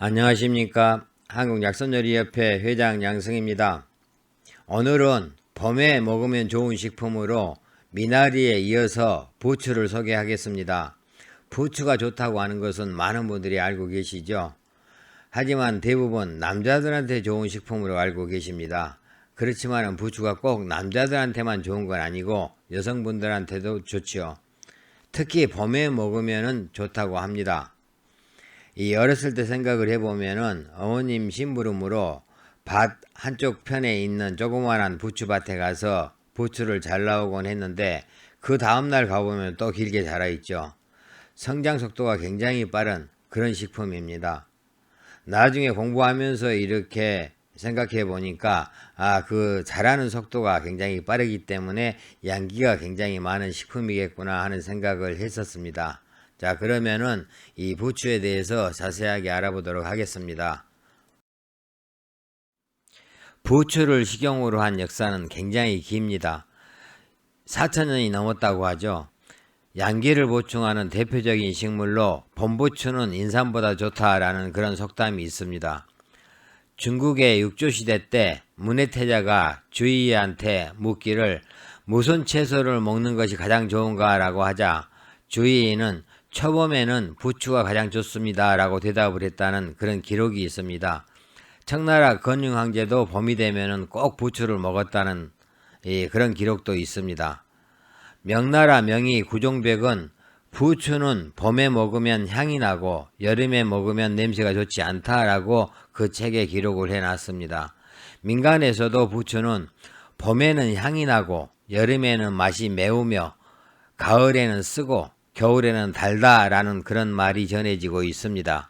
안녕하십니까. 한국약선요리협회 회장 양승입니다. 오늘은 봄에 먹으면 좋은 식품으로 미나리에 이어서 부추를 소개하겠습니다. 부추가 좋다고 하는 것은 많은 분들이 알고 계시죠. 하지만 대부분 남자들한테 좋은 식품으로 알고 계십니다. 그렇지만 부추가 꼭 남자들한테만 좋은 건 아니고 여성분들한테도 좋죠. 특히 봄에 먹으면 좋다고 합니다. 이 어렸을 때 생각을 해보면은 어머님 심부름으로 밭 한쪽 편에 있는 조그만한 부추밭에 가서 부추를 잘 나오곤 했는데 그 다음날 가보면 또 길게 자라있죠. 성장 속도가 굉장히 빠른 그런 식품입니다. 나중에 공부하면서 이렇게 생각해 보니까 그 자라는 속도가 굉장히 빠르기 때문에 양기가 굉장히 많은 식품이겠구나 하는 생각을 했었습니다. 자, 그러면은 이 부추에 대해서 자세하게 알아보도록 하겠습니다. 부추를 식용으로 한 역사는 굉장히 깁니다. 4,000년이 넘었다고 하죠. 양기를 보충하는 대표적인 식물로 봄부추는 인삼보다 좋다라는 그런 속담이 있습니다. 중국의 육조시대 때 문해태자가 주의한테 묻기를 무슨 채소를 먹는 것이 가장 좋은가 라고 하자 주의는 초봄에는 부추가 가장 좋습니다 라고 대답을 했다는 그런 기록이 있습니다. 청나라 건흥 황제도 봄이 되면은 꼭 부추를 먹었다는 그런 기록도 있습니다. 명나라 명의 구종백은 부추는 봄에 먹으면 향이 나고 여름에 먹으면 냄새가 좋지 않다라고 그 책에 기록을 해놨습니다. 민간에서도 부추는 봄에는 향이 나고 여름에는 맛이 매우며 가을에는 쓰고 겨울에는 달다라는 그런 말이 전해지고 있습니다.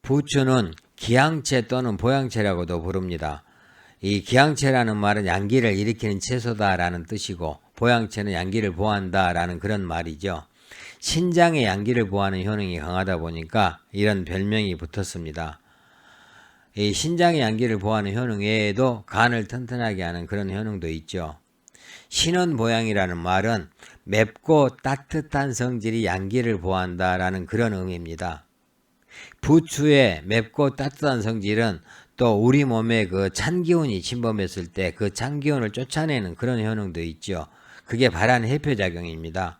부추는 기항채 또는 보양채라고도 부릅니다. 이 기항채라는 말은 양기를 일으키는 채소다라는 뜻이고 보양채는 양기를 보호한다라는 그런 말이죠. 신장의 양기를 보호하는 효능이 강하다 보니까 이런 별명이 붙었습니다. 이 신장의 양기를 보호하는 효능 외에도 간을 튼튼하게 하는 그런 효능도 있죠. 신원보양이라는 말은 맵고 따뜻한 성질이 양기를 보호한다라는 그런 의미입니다. 부추의 맵고 따뜻한 성질은 또 우리 몸에 그 찬기운이 침범했을 때 그 찬기운을 쫓아내는 그런 효능도 있죠. 그게 발한 해표작용입니다.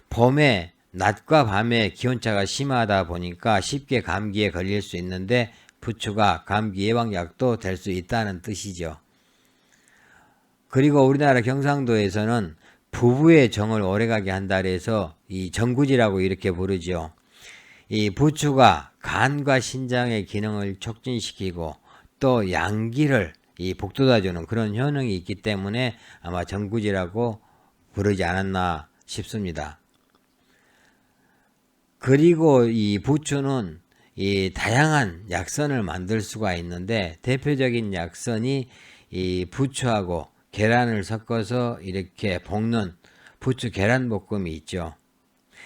봄에 낮과 밤에 기온차가 심하다 보니까 쉽게 감기에 걸릴 수 있는데 부추가 감기 예방약도 될 수 있다는 뜻이죠. 그리고 우리나라 경상도에서는 부부의 정을 오래가게 한다 해서 이 정구지라고 이렇게 부르죠. 이 부추가 간과 신장의 기능을 촉진시키고 또 양기를 북돋아주는 그런 효능이 있기 때문에 아마 정구지라고 부르지 않았나 싶습니다. 그리고 이 부추는 이 다양한 약선을 만들 수가 있는데 대표적인 약선이 이 부추하고 계란을 섞어서 이렇게 볶는 부추 계란볶음이 있죠.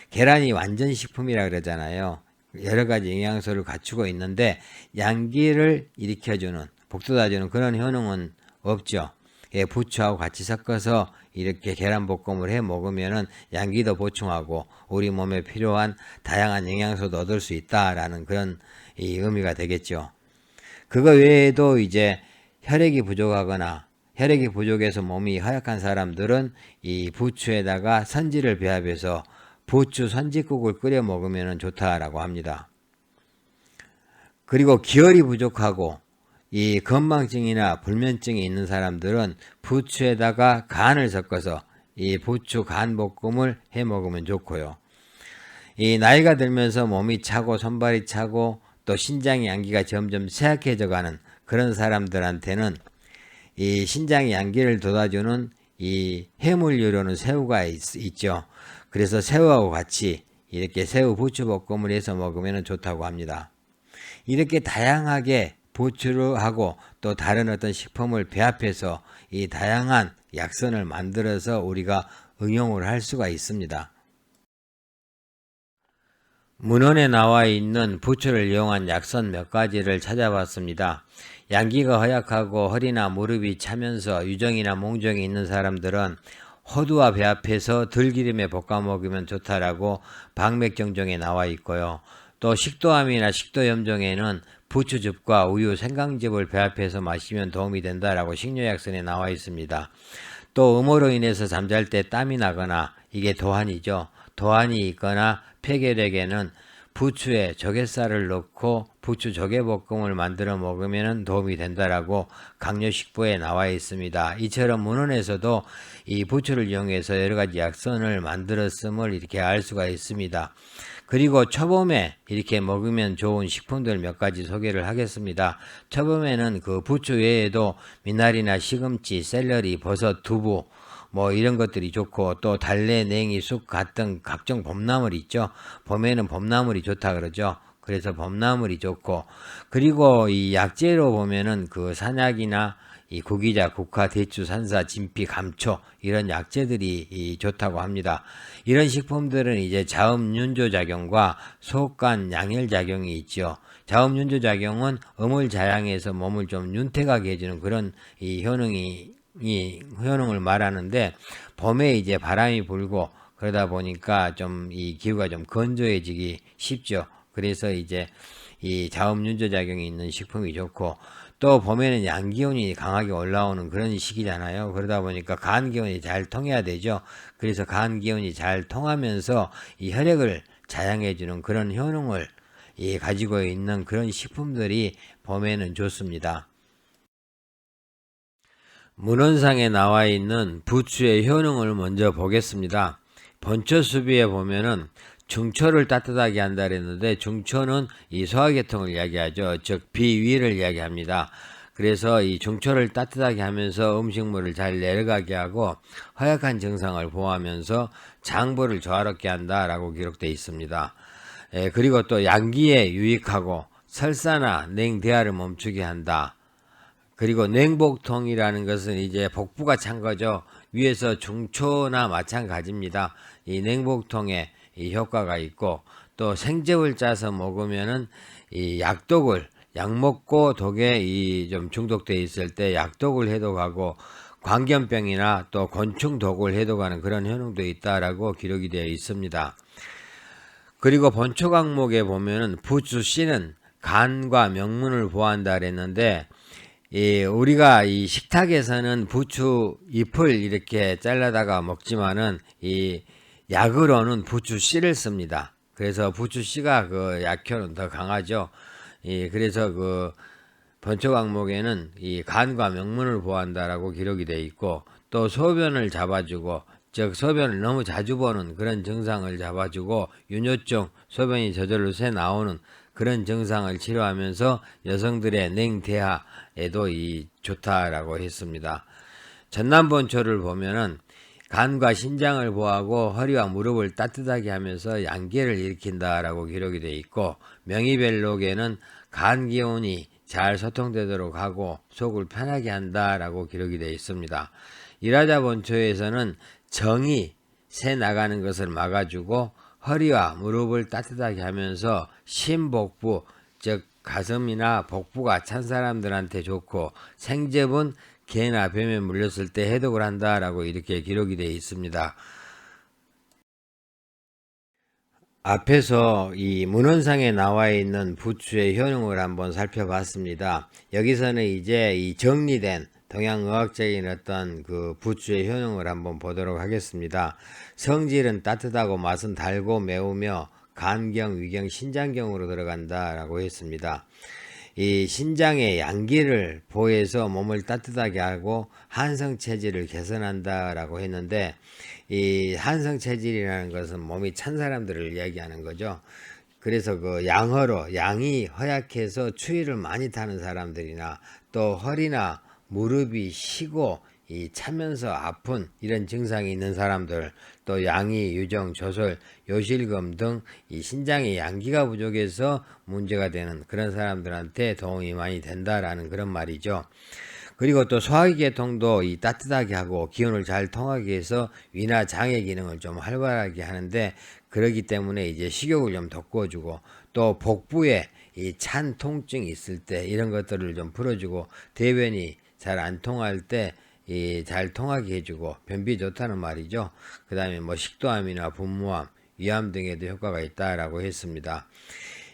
계란이 완전 식품이라 그러잖아요. 여러 가지 영양소를 갖추고 있는데 양기를 일으켜주는 북돋아주는 그런 효능은 없죠. 부추하고 같이 섞어서 이렇게 계란볶음을 해 먹으면은 양기도 보충하고 우리 몸에 필요한 다양한 영양소도 얻을 수 있다라는 그런 의미가 되겠죠. 그거 외에도 이제 혈액이 부족하거나 혈액이 부족해서 몸이 허약한 사람들은 이 부추에다가 선지를 배합해서 부추 선지국을 끓여 먹으면 좋다라고 합니다. 그리고 기혈이 부족하고 이 건망증이나 불면증이 있는 사람들은 부추에다가 간을 섞어서 이 부추 간볶음을 해 먹으면 좋고요. 이 나이가 들면서 몸이 차고 손발이 차고 또 신장의 양기가 점점 쇠약해져 가는 그런 사람들한테는 이 신장의 양기를 돋아주는 이 해물류로는 새우가 있죠. 그래서 새우하고 같이 이렇게 새우 부추볶음을 해서 먹으면 좋다고 합니다. 이렇게 다양하게 부추하고 또 다른 어떤 식품을 배합해서 이 다양한 약선을 만들어서 우리가 응용을 할 수가 있습니다. 문헌에 나와 있는 부추를 이용한 약선 몇 가지를 찾아봤습니다. 양기가 허약하고 허리나 무릎이 차면서 유정이나 몽정이 있는 사람들은 호두와 배합해서 들기름에 볶아 먹으면 좋다라고 방맥정정에 나와 있고요. 또 식도암이나 식도염증에는 부추즙과 우유, 생강즙을 배합해서 마시면 도움이 된다라고 식료약선에 나와 있습니다. 또 음호로 인해서 잠잘 때 땀이 나거나 이게 도한이죠. 도한이 있거나 폐결핵에는 부추에 조갯살을 넣고 부추 조개볶음을 만들어 먹으면 도움이 된다라고 강요식부에 나와 있습니다. 이처럼 문헌에서도 이 부추를 이용해서 여러 가지 약선을 만들었음을 이렇게 알 수가 있습니다. 그리고 초봄에 이렇게 먹으면 좋은 식품들 몇 가지 소개를 하겠습니다. 초봄에는 그 부추 외에도 미나리나 시금치, 샐러리, 버섯, 두부 뭐 이런 것들이 좋고, 또 달래, 냉이, 쑥 같은 각종 봄나물 있죠. 봄에는 봄나물이 좋다 그러죠. 그래서 봄나물이 좋고, 그리고 이 약재로 보면은 그 산약이나 이 구기자, 국화, 대추, 산사, 진피, 감초 이런 약재들이 좋다고 합니다. 이런 식품들은 이제 자음윤조 작용과 소간 양혈 작용이 있죠. 자음윤조 작용은 음을 자양해서 몸을 좀 윤택하게 해주는 그런 이 효능을 말하는데, 봄에 이제 바람이 불고 그러다 보니까 좀 이 기후가 좀 건조해지기 쉽죠. 그래서 이제 이 자음윤조 작용이 있는 식품이 좋고, 또 봄에는 양기운이 강하게 올라오는 그런 시기잖아요. 그러다 보니까 간기운이 잘 통해야 되죠. 그래서 간기운이 잘 통하면서 이 혈액을 자양해주는 그런 효능을 가지고 있는 그런 식품들이 봄에는 좋습니다. 문헌상에 나와 있는 부추의 효능을 먼저 보겠습니다. 본초수비에 보면은 중초를 따뜻하게 한다 그랬는데, 중초는 이 소화계통을 이야기하죠. 즉 비위를 이야기합니다. 그래서 이 중초를 따뜻하게 하면서 음식물을 잘 내려가게 하고 허약한 증상을 보호하면서 장부를 조화롭게 한다라고 기록되어 있습니다. 그리고 또 양기에 유익하고 설사나 냉대화를 멈추게 한다. 그리고 냉복통이라는 것은 이제 복부가 찬 거죠. 위에서 중초나 마찬가지입니다. 이 냉복통에 이 효과가 있고, 또 생즙을 짜서 먹으면은 이 약 먹고 독에 좀 중독돼 있을 때 약독을 해독하고, 광견병이나 또 곤충 독을 해독하는 그런 효능도 있다라고 기록이 되어 있습니다. 그리고 본초 강목에 보면은 부추 씨는 간과 명문을 보호한다 그랬는데, 우리가 이 식탁에서는 부추 잎을 이렇게 잘라다가 먹지만은 이 약으로는 부추 씨를 씁니다. 그래서 부추 씨가 그 약효는 더 강하죠. 그래서 그 본초 강목에는 이 간과 명문을 보호한다라고 기록이 되어 있고, 또 소변을 잡아주고, 즉 소변을 너무 자주 보는 그런 증상을 잡아주고, 윤효증, 소변이 저절로 새 나오는 그런 증상을 치료하면서 여성들의 냉대하에도 좋다라고 했습니다. 전남본초를 보면은 간과 신장을 보호하고 허리와 무릎을 따뜻하게 하면서 양계를 일으킨다라고 기록이 되어 있고, 명의별록에는 간 기운이 잘 소통되도록 하고 속을 편하게 한다라고 기록이 되어 있습니다. 일화자본초에서는 정이 새 나가는 것을 막아주고 허리와 무릎을 따뜻하게 하면서 심복부, 즉 가슴이나 복부가 찬 사람들한테 좋고, 생즙은 개나 뱀에 물렸을 때 해독을 한다라고 이렇게 기록이 되어 있습니다. 앞에서 이 문헌상에 나와 있는 부추의 효능을 한번 살펴봤습니다. 여기서는 이제 이 정리된 동양의학적인 어떤 그 부추의 효능을 한번 보도록 하겠습니다. 성질은 따뜻하고 맛은 달고 매우며 간경, 위경, 신장경으로 들어간다라고 했습니다. 이 신장의 양기를 보호해서 몸을 따뜻하게 하고 한성 체질을 개선한다라고 했는데, 이 한성 체질이라는 것은 몸이 찬 사람들을 이야기하는 거죠. 그래서 그 양허로, 양이 허약해서 추위를 많이 타는 사람들이나, 또 허리나 무릎이 쉬고 차면서 아픈 이런 증상이 있는 사람들, 또 양이, 유정, 조설, 요실금 등 이 신장의 양기가 부족해서 문제가 되는 그런 사람들한테 도움이 많이 된다라는 그런 말이죠. 그리고 또 소화계통도 따뜻하게 하고 기운을 잘 통하게 해서 위나 장의 기능을 좀 활발하게 하는데, 그러기 때문에 이제 식욕을 좀 돋궈주고, 또 복부에 찬 통증이 있을 때 이런 것들을 좀 풀어주고, 대변이 잘 안 통할 때 잘 통하게 해주고 변비 좋다는 말이죠. 그 다음에 뭐 식도암이나 분무암, 위암 등에도 효과가 있다라고 했습니다.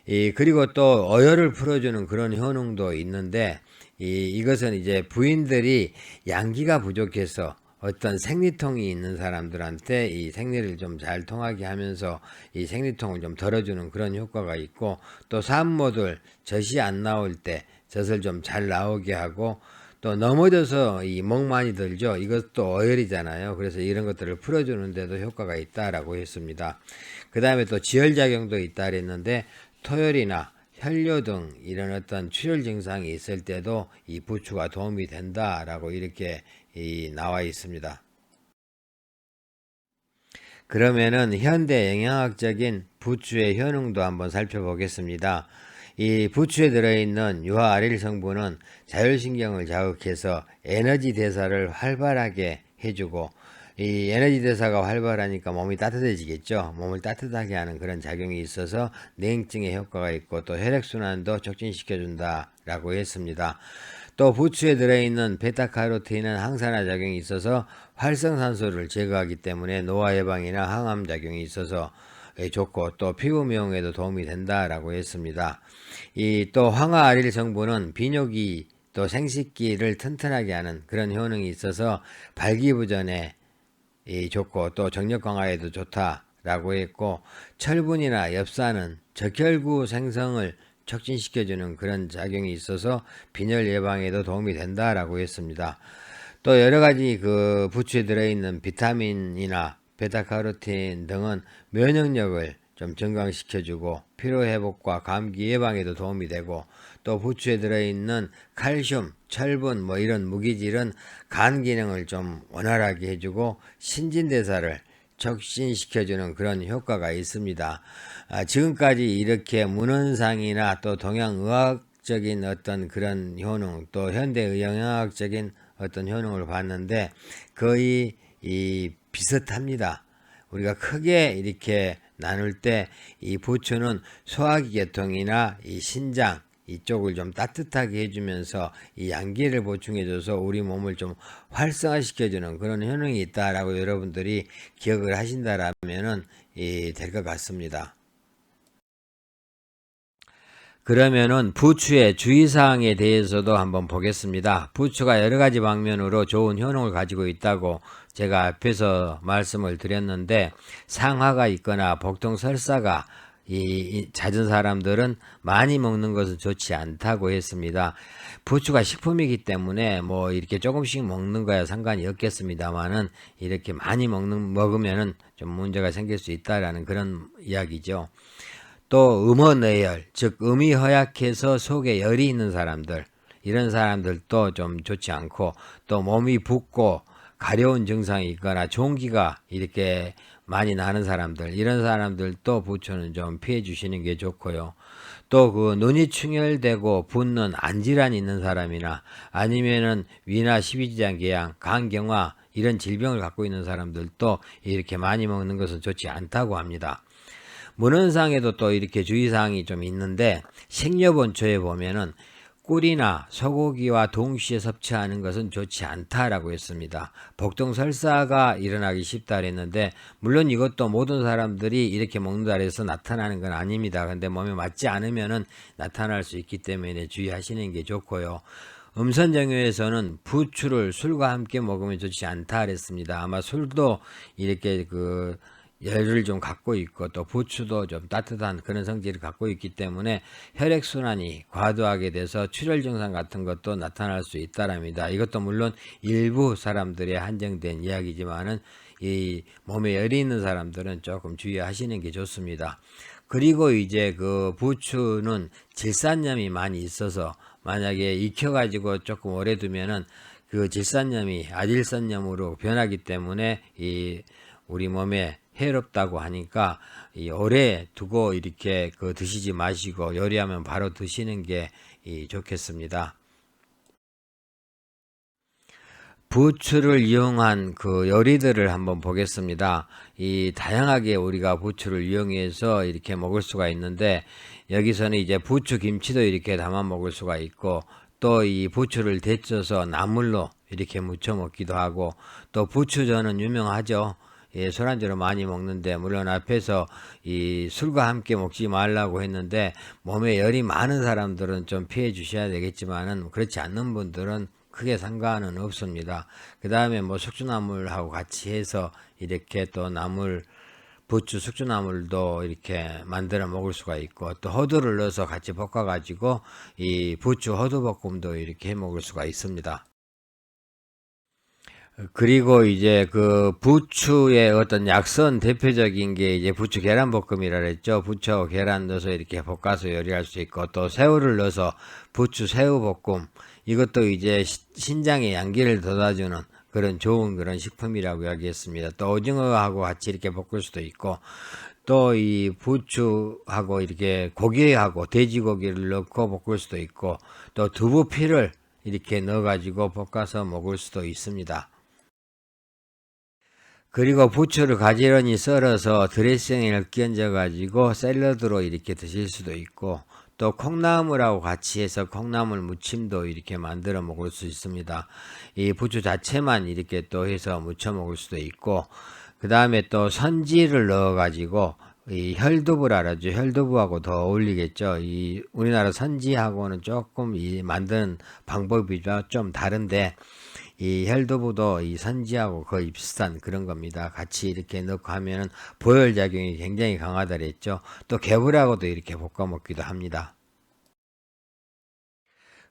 그리고 또 어혈을 풀어주는 그런 효능도 있는데, 이것은 이제 부인들이 양기가 부족해서 어떤 생리통이 있는 사람들한테 이 생리를 좀 잘 통하게 하면서 이 생리통을 좀 덜어주는 그런 효과가 있고, 또 산모들 젖이 안 나올 때 젖을 좀 잘 나오게 하고, 또 넘어져서 이 목 많이 들죠. 이것도 어혈이잖아요. 그래서 이런 것들을 풀어주는 데도 효과가 있다라고 했습니다. 그 다음에 또 지혈작용도 있다 그랬는데, 토혈이나 혈뇨 등 이런 어떤 출혈 증상이 있을 때도 이 부추가 도움이 된다라고 이렇게 나와 있습니다. 그러면은 현대 영양학적인 부추의 효능도 한번 살펴보겠습니다. 이 부추에 들어있는 유화아릴 성분은 자율신경을 자극해서 에너지 대사를 활발하게 해주고, 이 에너지 대사가 활발하니까 몸이 따뜻해지겠죠. 몸을 따뜻하게 하는 그런 작용이 있어서 냉증에 효과가 있고, 또 혈액순환도 촉진시켜준다라고 했습니다. 또 부추에 들어있는 베타카로틴은 항산화 작용이 있어서 활성산소를 제거하기 때문에 노화 예방이나 항암 작용이 있어서 좋고, 또 피부 미용에도 도움이 된다라고 했습니다. 또 황화아릴 성분은 비뇨기 또 생식기를 튼튼하게 하는 그런 효능이 있어서 발기부전에 좋고, 또 정력 강화에도 좋다라고 했고, 철분이나 엽산은 적혈구 생성을 촉진시켜주는 그런 작용이 있어서 빈혈 예방에도 도움이 된다라고 했습니다. 또 여러가지 그 부추에 들어있는 비타민이나 베타카로틴 등은 면역력을 좀 증강시켜주고 피로회복과 감기 예방에도 도움이 되고, 또 부추에 들어있는 칼슘, 철분 뭐 이런 무기질은 간 기능을 좀 원활하게 해주고 신진대사를 촉진시켜주는 그런 효과가 있습니다. 지금까지 이렇게 문헌상이나 또 동양의학적인 어떤 그런 효능, 또 현대영양학적인 어떤 효능을 봤는데 거의 비슷합니다. 우리가 크게 이렇게 나눌 때 이 부추는 소화기 계통이나 이 신장 이쪽을 좀 따뜻하게 해주면서 이 양기를 보충해줘서 우리 몸을 좀 활성화시켜주는 그런 효능이 있다라고 여러분들이 기억을 하신다라면은 될 것 같습니다. 그러면은 부추의 주의사항에 대해서도 한번 보겠습니다. 부추가 여러 가지 방면으로 좋은 효능을 가지고 있다고 제가 앞에서 말씀을 드렸는데, 상화가 있거나 복통 설사가 잦은 사람들은 많이 먹는 것은 좋지 않다고 했습니다. 부추가 식품이기 때문에 뭐 이렇게 조금씩 먹는 거야 상관이 없겠습니다만은, 이렇게 많이 먹으면은 좀 문제가 생길 수 있다라는 그런 이야기죠. 또 음원어열, 즉 음이 허약해서 속에 열이 있는 사람들, 이런 사람들도 좀 좋지 않고, 또 몸이 붓고 가려운 증상이 있거나 종기가 이렇게 많이 나는 사람들, 이런 사람들도 부추는 좀 피해 주시는 게 좋고요. 또 그 눈이 충혈되고 붓는 안질환이 있는 사람이나 아니면은 위나 십이지장 궤양, 간경화 이런 질병을 갖고 있는 사람들도 이렇게 많이 먹는 것은 좋지 않다고 합니다. 문헌상에도 또 이렇게 주의사항이 좀 있는데, 식료본초에 보면은 꿀이나 소고기와 동시에 섭취하는 것은 좋지 않다라고 했습니다. 복통설사가 일어나기 쉽다 그랬는데, 물론 이것도 모든 사람들이 이렇게 먹는다 해서 나타나는 건 아닙니다. 근데 몸에 맞지 않으면은 나타날 수 있기 때문에 주의하시는 게 좋고요. 음선정유에서는 부추를 술과 함께 먹으면 좋지 않다 그랬습니다. 아마 술도 이렇게 열을 좀 갖고 있고, 또 부추도 좀 따뜻한 그런 성질을 갖고 있기 때문에 혈액순환이 과도하게 돼서 출혈 증상 같은 것도 나타날 수 있다랍니다. 이것도 물론 일부 사람들의 한정된 이야기지만은 이 몸에 열이 있는 사람들은 조금 주의하시는 게 좋습니다. 그리고 이제 그 부추는 질산염이 많이 있어서 만약에 익혀가지고 조금 오래 두면은 그 질산염이 아질산염으로 변하기 때문에 우리 몸에 해롭다고 하니까 오래 두고 이렇게 드시지 마시고 요리하면 바로 드시는 게 좋겠습니다. 부추를 이용한 그 요리들을 한번 보겠습니다. 다양하게 우리가 부추를 이용해서 이렇게 먹을 수가 있는데, 여기서는 이제 부추 김치도 이렇게 담아 먹을 수가 있고, 또 이 부추를 데쳐서 나물로 이렇게 무쳐 먹기도 하고, 또 부추전은 유명하죠. 술안주로 많이 먹는데, 물론 앞에서 이 술과 함께 먹지 말라고 했는데 몸에 열이 많은 사람들은 좀 피해 주셔야 되겠지만은 그렇지 않는 분들은 크게 상관은 없습니다. 그 다음에 뭐 숙주나물하고 같이 해서 이렇게 또 부추 숙주나물도 이렇게 만들어 먹을 수가 있고, 또 호두를 넣어서 같이 볶아 가지고 이 부추 호두볶음도 이렇게 해 먹을 수가 있습니다. 그리고 이제 그 부추의 어떤 약선 대표적인 게 이제 부추 계란볶음이라 그랬죠. 부추하고 계란 넣어서 이렇게 볶아서 요리할 수 있고, 또 새우를 넣어서 부추 새우볶음, 이것도 이제 신장에 양기를 돋아주는 그런 좋은 그런 식품이라고 이야기했습니다. 또 오징어하고 같이 이렇게 볶을 수도 있고, 또 이 부추하고 이렇게 고기하고 돼지고기를 넣고 볶을 수도 있고, 또 두부피를 이렇게 넣어가지고 볶아서 먹을 수도 있습니다. 그리고 부추를 가지런히 썰어서 드레싱을 끼얹어 가지고 샐러드로 이렇게 드실 수도 있고, 또 콩나물하고 같이 해서 콩나물 무침도 이렇게 만들어 먹을 수 있습니다. 이 부추 자체만 이렇게 또 해서 무쳐 먹을 수도 있고, 그 다음에 또 선지를 넣어 가지고 이 혈두부를 알았죠. 혈두부하고 더 어울리겠죠. 이 우리나라 선지하고는 조금 이 만드는 방법이 좀 다른데, 이 혈두부도 이 선지하고 거의 비슷한 그런 겁니다. 같이 이렇게 넣고 하면은 보혈작용이 굉장히 강하다 그랬죠. 또 개불하고도 이렇게 볶아 먹기도 합니다.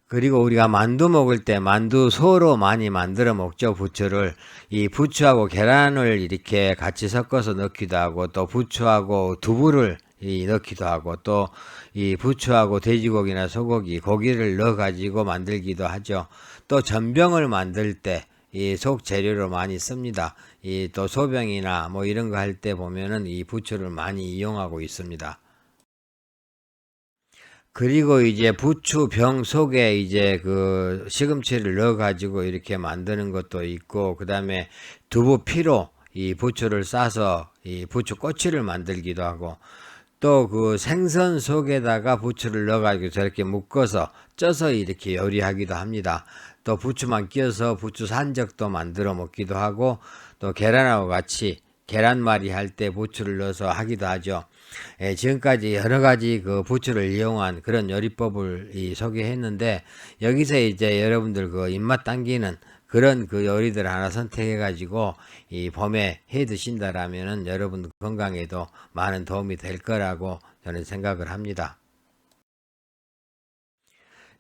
그리고 우리가 만두 먹을 때 만두 소로 많이 만들어 먹죠. 부추를. 이 부추하고 계란을 이렇게 같이 섞어서 넣기도 하고, 또 부추하고 두부를 넣기도 하고, 또 이 부추하고 돼지고기나 소고기, 고기를 넣어 가지고 만들기도 하죠. 또 전병을 만들 때 이 속 재료로 많이 씁니다. 이 또 소병이나 뭐 이런 거 할 때 보면은 이 부추를 많이 이용하고 있습니다. 그리고 이제 부추병 속에 이제 그 시금치를 넣어 가지고 이렇게 만드는 것도 있고, 그 다음에 두부피로 이 부추를 싸서 이 부추 꼬치를 만들기도 하고, 또 그 생선 속에다가 부추를 넣어 가지고 저렇게 묶어서 쪄서 이렇게 요리하기도 합니다. 또 부추만 끼워서 부추 산적도 만들어 먹기도 하고, 또 계란하고 같이 계란말이 할 때 부추를 넣어서 하기도 하죠. 지금까지 여러 가지 그 부추를 이용한 그런 요리법을 소개했는데, 여기서 이제 여러분들 그 입맛 당기는 그런 그 요리들 하나 선택해 가지고 이 봄에 해 드신다라면은 여러분 건강에도 많은 도움이 될 거라고 저는 생각을 합니다.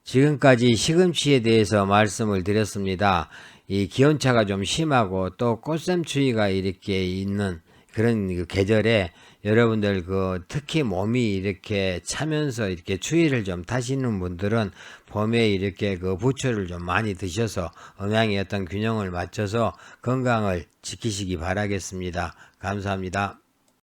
지금까지 시금치에 대해서 말씀을 드렸습니다. 이 기온차가 좀 심하고 또 꽃샘추위가 이렇게 있는 그런 그 계절에 여러분들 그 특히 몸이 이렇게 차면서 이렇게 추위를 좀 타시는 분들은 봄에 이렇게 그 부추를 좀 많이 드셔서 음양의 어떤 균형을 맞춰서 건강을 지키시기 바라겠습니다. 감사합니다.